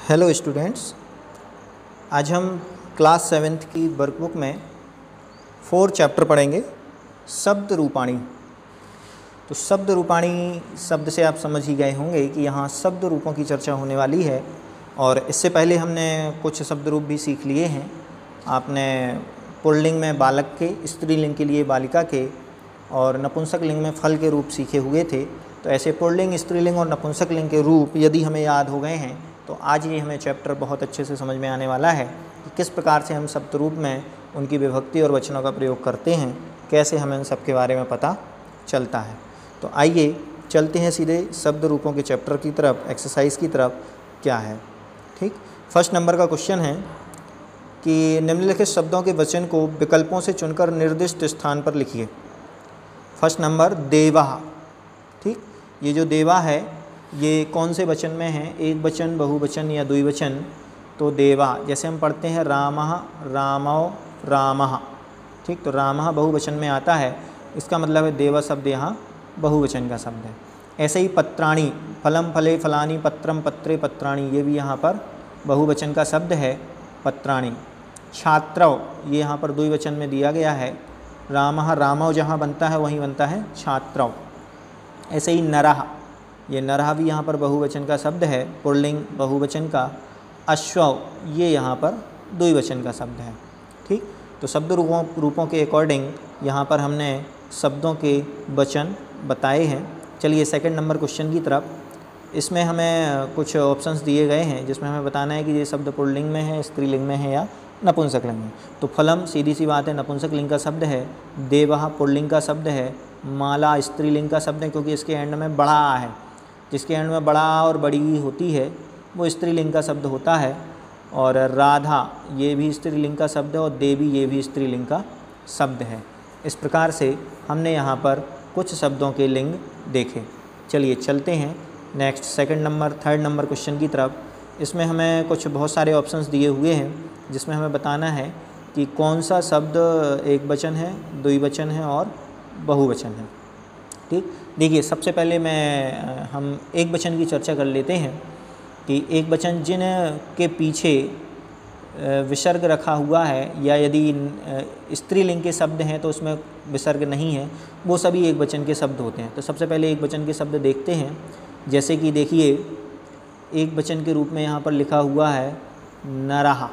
Hello students, आज हम class 7th की वर्कबुक में 4 चैप्टर पढ़ेंगे शब्द रूपाणी। तो शब्द रूपाणी शब्द से आप समझ ही गए होंगे कि यहाँ शब्द रूपों की चर्चा होने वाली है। और इससे पहले हमने कुछ शब्द रूप भी सीख लिए हैं। आपने पुल्लिंग में बालक के, स्त्रीलिंग के लिए बालिका के और नपुंसक लिंग में फल के रूप सीखे हुए थे। तो ऐसे पुल्लिंग, स्त्रीलिंग और नपुंसक लिंग के रूप यदि हमें याद हो गए हैं तो आज ये हमें चैप्टर बहुत अच्छे से समझ में आने वाला है कि किस प्रकार से हम शब्द रूप में उनकी विभक्ति और वचनों का प्रयोग करते हैं, कैसे हमें इन सब के बारे में पता चलता है। तो आइए चलते हैं सीधे शब्द रूपों के चैप्टर की तरफ, एक्सरसाइज की तरफ। क्या है, ठीक। फर्स्ट नंबर का क्वेश्चन है कि निम्नलिखित शब्दों के वचन को विकल्पों से चुनकर निर्दिष्ट स्थान पर लिखिए। फर्स्ट नंबर देवा, ठीक। ये जो देवा है ये कौन से वचन में है, एक वचन, बहुवचन या द्विवचन? तो देवा, जैसे हम पढ़ते हैं रामः, रामौ, रामः, ठीक। तो रामः बहुवचन में आता है, इसका मतलब है देवा शब्द यहाँ बहुवचन का शब्द है। ऐसे ही पत्राणि, फलम फले फलानि, पत्रम पत्रे पत्राणि, ये भी यहाँ पर बहुवचन का शब्द है, पत्राणि। छात्रौ, ये यहाँ पर द्विवचन में दिया गया है। रामः, रामौ जहाँ बनता है वहीं बनता है छात्रौ। ऐसे ही नरः, ये नरः भी यहाँ पर बहुवचन का शब्द है, पुल्लिंग बहुवचन का। अश्वौ, ये यहाँ पर द्विवचन का शब्द है, ठीक। तो शब्द रूपों के अकॉर्डिंग यहाँ पर हमने शब्दों के वचन बताए हैं। चलिए सेकंड नंबर क्वेश्चन की तरफ। इसमें हमें कुछ ऑप्शंस दिए गए हैं जिसमें हमें बताना है कि ये शब्द पुल्लिंग में है, स्त्रीलिंग में है या नपुंसक लिंग में। तो फलम सीधी सी बात है नपुंसक लिंग का शब्द है, देवः पुल्लिंग का शब्द है, माला स्त्रीलिंग का शब्द है क्योंकि इसके एंड में बड़ा आ है। जिसके एंड में बड़ा और बड़ी होती है वो स्त्रीलिंग का शब्द होता है। और राधा, ये भी स्त्रीलिंग का शब्द है, और देवी, ये भी स्त्रीलिंग का शब्द है। इस प्रकार से हमने यहाँ पर कुछ शब्दों के लिंग देखे। चलिए चलते हैं नेक्स्ट थर्ड नंबर क्वेश्चन की तरफ। इसमें हमें कुछ बहुत सारे ऑप्शंस दिए हुए हैं जिसमें हमें बताना है कि कौन सा शब्द एक वचन है, द्विवचन है और बहुवचन है, ठीक। देखिए सबसे पहले हम एक वचन की चर्चा कर लेते हैं कि एक वचन जिन के पीछे विसर्ग रखा हुआ है, या यदि स्त्रीलिंग के शब्द हैं तो उसमें विसर्ग नहीं है, वो सभी एक वचन के शब्द होते हैं। तो सबसे पहले एक वचन के शब्द देखते हैं। जैसे कि देखिए एक वचन के रूप में यहाँ पर लिखा हुआ है नरः,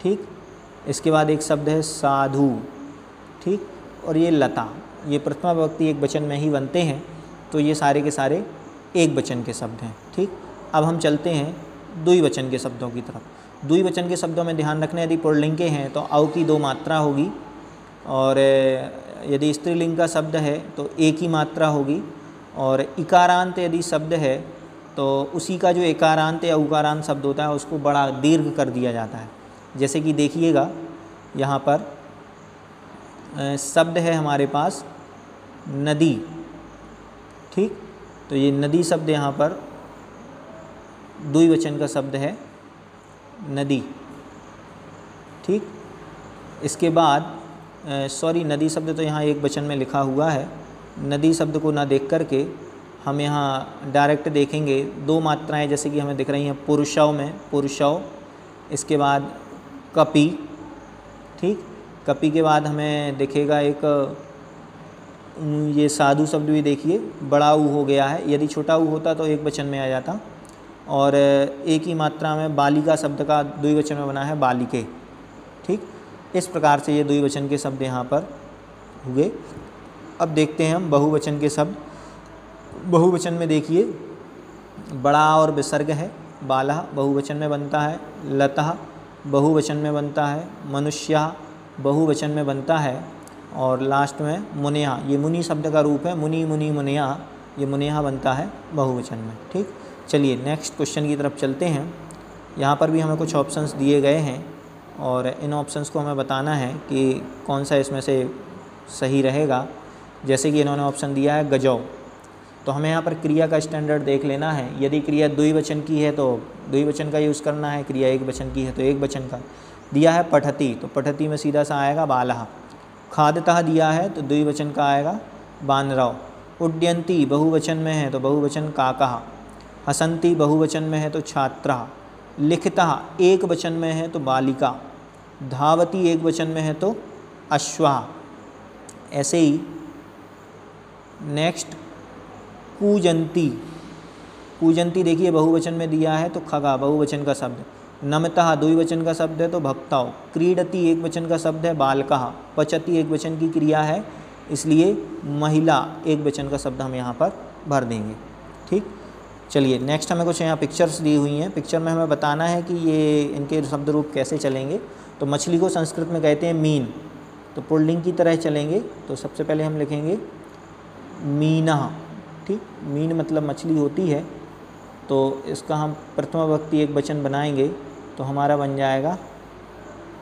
ठीक। इसके बाद एक शब्द है साधु, ठीक। और ये लता, ये प्रथमा विभक्ति एक वचन में ही बनते हैं। तो ये सारे के सारे एक वचन के शब्द हैं, ठीक। अब हम चलते हैं द्विवचन के शब्दों की तरफ। द्विवचन के शब्दों में ध्यान रखना, यदि पुल्लिंग के हैं तो औ की 2 मात्रा होगी, और यदि स्त्रीलिंग का शब्द है तो एक ही मात्रा होगी। और इकारांत यदि शब्द है तो उसी का जो इकारांत या उकारांत शब्द होता है उसको बड़ा दीर्घ कर दिया जाता है। जैसे कि देखिएगा यहाँ पर शब्द है हमारे पास नदी, ठीक। तो ये नदी शब्द यहाँ पर द्विवचन का शब्द है, नदी, ठीक। इसके बाद नदी शब्द तो यहाँ एक वचन में लिखा हुआ है। नदी शब्द को ना देख करके हम यहाँ डायरेक्ट देखेंगे 2 मात्राएं जैसे कि हमें दिख रही हैं पुरुषौ में, पुरुषौ। इसके बाद कपि, ठीक। कपि के बाद हमें दिखेगा एक ये साधु शब्द भी देखिए बड़ा ऊ हो गया है, यदि छोटा ऊ होता तो एक वचन में आ जाता। और एक ही मात्रा में बालिका शब्द का द्विवचन में बना है बालिके, ठीक। इस प्रकार से ये द्विवचन के शब्द यहाँ पर हुए। अब देखते हैं हम बहुवचन के शब्द। बहुवचन में देखिए बड़ा और विसर्ग है, बालः बहुवचन में बनता है, लतः बहुवचन में बनता है, मनुष्यः बहुवचन में बनता है, और लास्ट में मुनिया, ये मुनि शब्द का रूप है, मुनि मुनि मुनिया, ये मुनिया बनता है बहुवचन में, ठीक। चलिए नेक्स्ट क्वेश्चन की तरफ चलते हैं। यहाँ पर भी हमें कुछ ऑप्शंस दिए गए हैं और इन ऑप्शंस को हमें बताना है कि कौन सा इसमें से सही रहेगा। जैसे कि इन्होंने ऑप्शन दिया है गजौ, तो हमें यहाँ पर क्रिया का स्टैंडर्ड देख लेना है। यदि क्रिया द्विवचन की है तो द्विवचन का यूज़ करना है, क्रिया एक वचन की है तो एक वचन का। दिया है पठति, तो पठति में सीधा सा आएगा बालः। खादतः दिया है तो द्विवचन का आएगा बानरौ। उड्यन्ति बहुवचन में है तो बहुवचन काकः। हसन्ति बहुवचन में है तो छात्रा, लिखता एक वचन में है तो बालिका, धावती एक वचन में है तो अश्वा। ऐसे ही नेक्स्ट कूजंती, कूजंती देखिए बहुवचन में दिया है तो खगा बहुवचन का शब्द, नमतः द्विवचन का शब्द है तो भक्ताओ, क्रीडति एक वचन का शब्द है बालकः, पचति एक वचन की क्रिया है इसलिए महिला एक वचन का शब्द हम यहाँ पर भर देंगे। ठीक, चलिए नेक्स्ट हमें कुछ यहाँ पिक्चर्स दी हुई हैं। पिक्चर में हमें बताना है कि ये इनके शब्द रूप कैसे चलेंगे। तो मछली को संस्कृत में कहते हैं मीन, तो पुल्लिंग की तरह चलेंगे। तो सबसे पहले हम लिखेंगे मीनः। ठीक, मीन मतलब मछली होती है, तो इसका हम प्रथमा विभक्ति एक वचन बनाएंगे तो हमारा बन जाएगा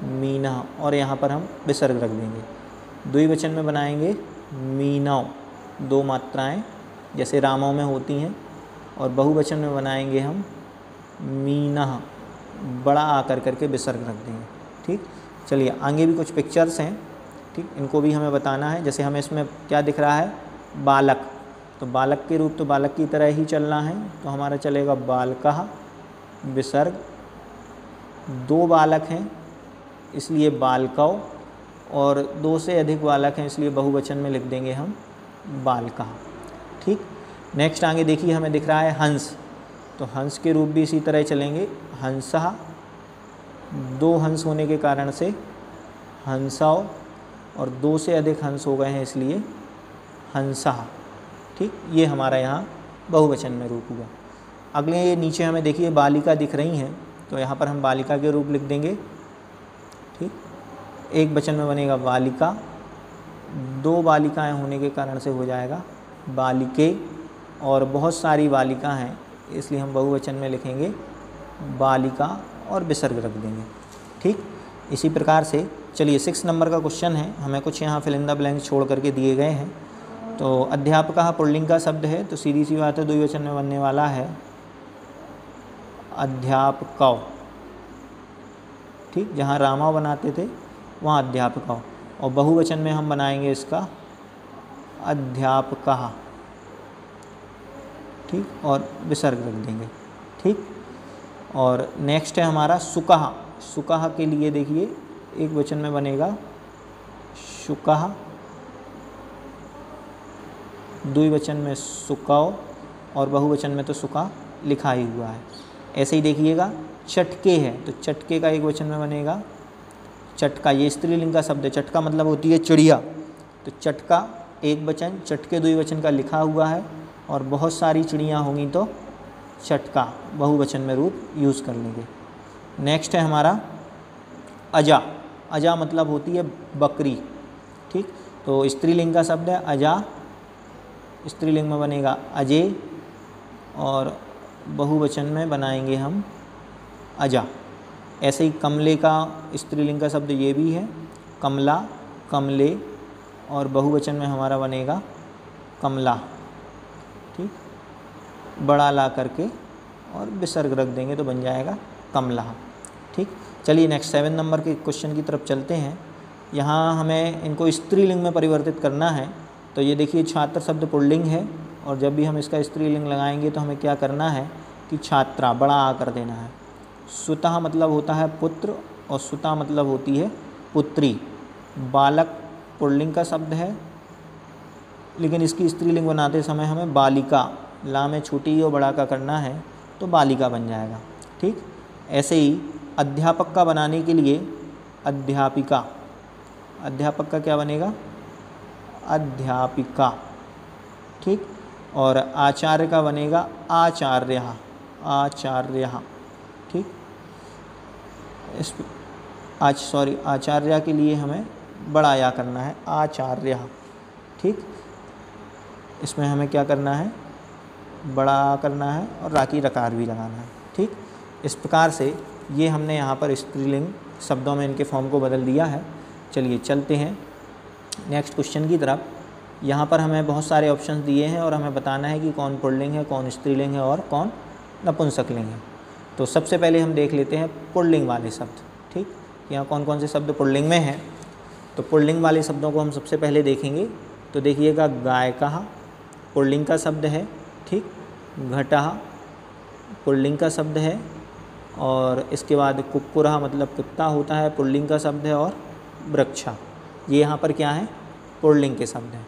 मीनः, और यहाँ पर हम विसर्ग रख देंगे। द्विवचन में बनाएंगे मीनौ, दो मात्राएं जैसे रामों में होती हैं, और बहुवचन में बनाएंगे हम मीनः, बड़ा आ करके विसर्ग रख देंगे। ठीक, चलिए आगे भी कुछ पिक्चर्स हैं। ठीक, इनको भी हमें बताना है। जैसे हमें इसमें क्या दिख रहा है, बालक, तो बालक के रूप तो बालक की तरह ही चलना है, तो हमारा चलेगा बालकः विसर्ग, दो बालक हैं इसलिए बालकौ, और दो से अधिक बालक हैं इसलिए बहुवचन में लिख देंगे हम बालकः। ठीक, नेक्स्ट आगे देखिए हमें दिख रहा है हंस, तो हंस के रूप भी इसी तरह चलेंगे, हंसः, दो हंस होने के कारण से हंसौ, और दो से अधिक हंस हो गए हैं इसलिए हंसः। ठीक, ये हमारा यहाँ बहुवचन में रूप हुआ। अगले ये नीचे हमें देखिए बालिका दिख रही हैं, तो यहाँ पर हम बालिका के रूप लिख देंगे। ठीक, एक वचन में बनेगा बालिका, दो बालिकाएं होने के कारण से हो जाएगा बालिके, और बहुत सारी बालिका हैं इसलिए हम बहुवचन में लिखेंगे बालिका और विसर्ग रख देंगे। ठीक, इसी प्रकार से चलिए 6 नंबर का क्वेश्चन है। हमें कुछ यहाँ फिल इन द ब्लैंक छोड़ करके दिए गए हैं। तो अध्यापकः पुल्लिंग का शब्द है, तो सीधी सी बात है द्विवचन में बनने वाला है अध्यापकौ। ठीक, जहाँ रामा बनाते थे वहाँ अध्यापकौ, और बहुवचन में हम बनाएंगे इसका अध्यापकः। ठीक, और विसर्ग रख देंगे। ठीक, और नेक्स्ट है हमारा सुकः। सुकः के लिए देखिए एक वचन में बनेगा शुकः, द्विवचन में सुकौ, और बहुवचन में तो सुका लिखा ही हुआ है। ऐसे ही देखिएगा चटके है, तो चटके का एक वचन में बनेगा चटका, ये स्त्रीलिंग का शब्द है। चटका मतलब होती है चिड़िया, तो चटका एक वचन, चटके द्विवचन का लिखा हुआ है, और बहुत सारी चिड़ियाँ होंगी तो चटका बहुवचन में रूप यूज़ कर लेंगे। नेक्स्ट है हमारा अजा। अजा मतलब होती है बकरी। ठीक, तो स्त्रीलिंग का शब्द है अजा, स्त्रीलिंग में बनेगा अजय, और बहुवचन में बनाएंगे हम अजा। ऐसे ही कमले का स्त्रीलिंग का शब्द ये भी है कमला, कमले, और बहुवचन में हमारा बनेगा कमला। ठीक, बड़ा ला करके और विसर्ग रख देंगे तो बन जाएगा कमला। ठीक, चलिए नेक्स्ट 7 नंबर के क्वेश्चन की तरफ चलते हैं। यहाँ हमें इनको स्त्रीलिंग में परिवर्तित करना है। तो ये देखिए छात्र शब्द पुल्लिंग है, और जब भी हम इसका स्त्रीलिंग लगाएंगे तो हमें क्या करना है कि छात्रा बड़ा आ कर देना है। सुतः मतलब होता है पुत्र, और सुता मतलब होती है पुत्री। बालक पुल्लिंग का शब्द है, लेकिन इसकी स्त्रीलिंग बनाते समय हमें बालिका, ला में छोटी और बड़ा का करना है तो बालिका बन जाएगा। ठीक, ऐसे ही अध्यापक का बनाने के लिए अध्यापिका, अध्यापक का क्या बनेगा अध्यापिका। ठीक, और आचार्य का बनेगा आचार्यः, आचार्यः। ठीक, आचार्य के लिए हमें बड़ा या करना है आचार्यः। ठीक, इसमें हमें क्या करना है बड़ा करना है, और राकी रकार भी लगाना है। ठीक, इस प्रकार से ये हमने यहाँ पर स्त्रीलिंग शब्दों में इनके फॉर्म को बदल दिया है। चलिए चलते हैं नेक्स्ट क्वेश्चन की तरफ। यहाँ पर हमें बहुत सारे ऑप्शंस दिए हैं, और हमें बताना है कि कौन पुल्लिंग है, कौन स्त्रीलिंग है, और कौन नपुंसकलिंग है। तो सबसे पहले हम देख लेते हैं पुल्लिंग वाले शब्द। ठीक, यहाँ कौन कौन से शब्द पुल्लिंग में हैं। तो पुल्लिंग वाले शब्दों को हम सबसे पहले देखेंगे। तो देखिएगा गायकः पुल्लिंग का शब्द है। ठीक, घटः पुल्लिंग का शब्द है, और इसके बाद कुक्कुरः मतलब कुत्ता होता है, पुल्लिंग का शब्द है, और वृक्षा ये यहाँ पर क्या है, पुल्लिंग के शब्द हैं।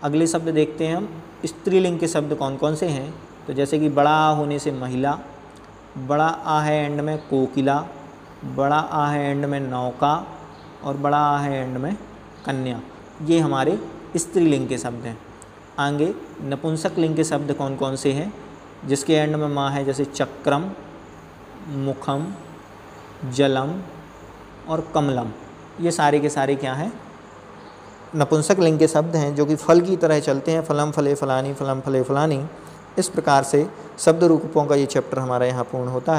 अगले शब्द देखते हैं हम, स्त्रीलिंग के शब्द कौन कौन से हैं। तो जैसे कि बड़ा आ होने से महिला, बड़ा आ है एंड में कोकिला, बड़ा आ है एंड में नौका, और बड़ा आ है एंड में कन्या, ये हमारे स्त्रीलिंग के शब्द हैं। आगे नपुंसक लिंग के शब्द कौन कौन से हैं, जिसके एंड में माँ है, जैसे चक्रम, मुखम, जलम और कमलम, ये सारे के सारे क्या हैं, नपुंसक लिंग के शब्द हैं, जो कि फल की तरह चलते हैं, फलम फले फलानी, फलम फले फलानी। इस प्रकार से शब्द रूपों का ये चैप्टर हमारा यहाँ पूर्ण होता है।